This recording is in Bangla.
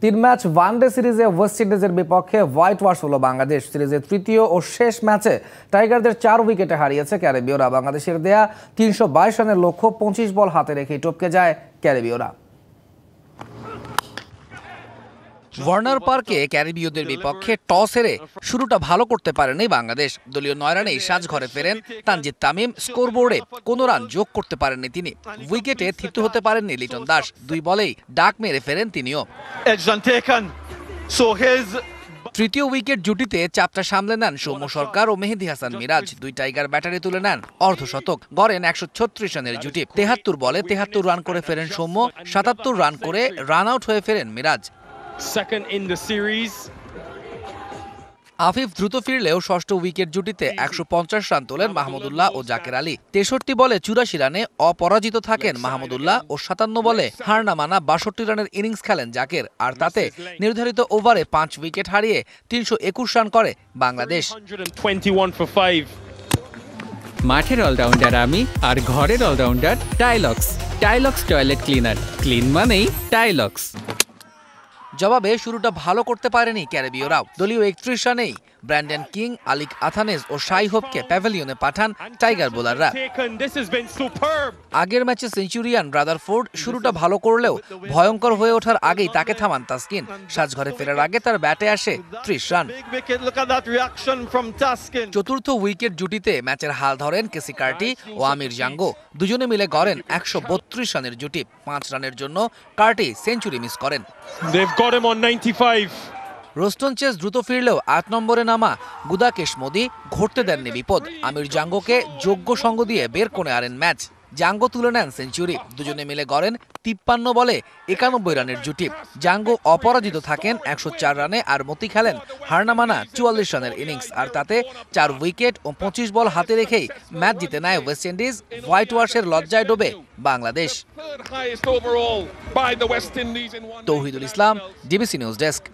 3 ম্যাচ ওয়ানডে সিরিজে ওয়েস্ট ইন্ডিজের বিপক্ষে হোয়াইট ওয়াশ হলো বাংলাদেশ। সিরিজের তৃতীয় ও শেষ ম্যাচে টাইগারদের 4 উইকেটে হারিয়েছে ক্যারিবীয়রা। বাংলাদেশের দেয়া 322 রানের লক্ষ্য 25 বল হাতে রেখেই টপকে যায় ক্যারিবীয়রা। ওয়ার্নার পার্কে ক্যারিবীয়দের বিপক্ষে টস হেরে শুরুটা ভালো করতে পারেনি বাংলাদেশ। দলীয় 9 রানেই সাজঘরে ফেরেন তানজিদ তামিম। স্কোরবোর্ডে কোনো রান যোগ করতে পারেননি তিনি। উইকেটে থিতু হতে পারেননি লিটন দাস। 2 বলেই ডাক মেরে ফেরেন তিনিও। তৃতীয় উইকেট জুটিতে চাপটা সামলে নেন সৌম্য সরকার ও মেহেদী হাসান মিরাজ। 2 টাইগার ব্যাটারে তুলে নেন অর্ধশতক, গড়েন 136 রানের জুটি। 73 বলে 73 রান করে ফেরেন সৌম্য, 77 রান করে রান আউট হয়ে ফেরেন মিরাজ। আফিফ দ্রুত ফিরলেও ষষ্ঠ উইকেট জুটিতে 150 রান তোলেন মাহমুদুল্লাহ ও জাকের আলী। 63 বলে 84 রানে অপরাজিত থাকেন মাহমুদুল্লাহ ও 57 বলে হার না মানা 62 রানের ইনিংস খেলেন জাকের। আর তাতে নির্ধারিত ওভারে 5 উইকেট হারিয়ে 321 রান করে বাংলাদেশ। মাঠের অলরাউন্ডার আমি, আর ঘরের allrounder Tylox. Tylox toilet cleaner, clean মানেই টাইলক্স। জবাবে শুরুটা ভালো করতে পারেনি ক্যারিবীয়রাও। দলীয় 31 রানেই ব্র্যান্ডন কিং, আলিক আথানেজ ও শাই হোপকে প্যাভিলিয়নে পাঠান টাইগার বোলাররা। আগের ম্যাচে সেঞ্চুরিয়ান রাদারফোর্ড শুরুটা ভালো করলেও ভয়ঙ্কর হয়ে ওঠার আগেই তাকে থামান তাসকিন। সাজঘরে ফেরার আগে তার ব্যাটে আসে 30 রান। চতুর্থ উইকেট জুটিতে ম্যাচের হাল ধরেন কেসি কার্টি ও আমির জাঙ্গো। দুজনে মিলে গড়েন 132 রানের জুটি। 5 রানের জন্য কার্টি সেঞ্চুরি মিস করেন। রোস্টন চেস দ্রুত ফিরলেও 8 নম্বরে নামা গুদাকেশ মোদি ঘটতে দেননি বিপদ। আমির জাঙ্গোকে যোগ্য সঙ্গ দিয়ে বের করে আনেন ম্যাচ। জাঙ্গো তুলে নেন সেঞ্চুরি। দুজনে মিলে গড়েন 53 বলে 91 রানের জুটি। জাঙ্গো অপরাজিত থাকেন 104 রানে, আর মতি খেলেন হারনামানা 44 রানের ইনিংস। আর তাতে 4 উইকেট ও 25 বল হাতে রেখেই ম্যাচ জিতে নেয় ওয়েস্ট ইন্ডিজ। হোয়াইট ওয়াশের লজ্জায় ডোবে বাংলাদেশ। তৌহিদুল ইসলাম, ডিবিসি নিউজ ডেস্ক।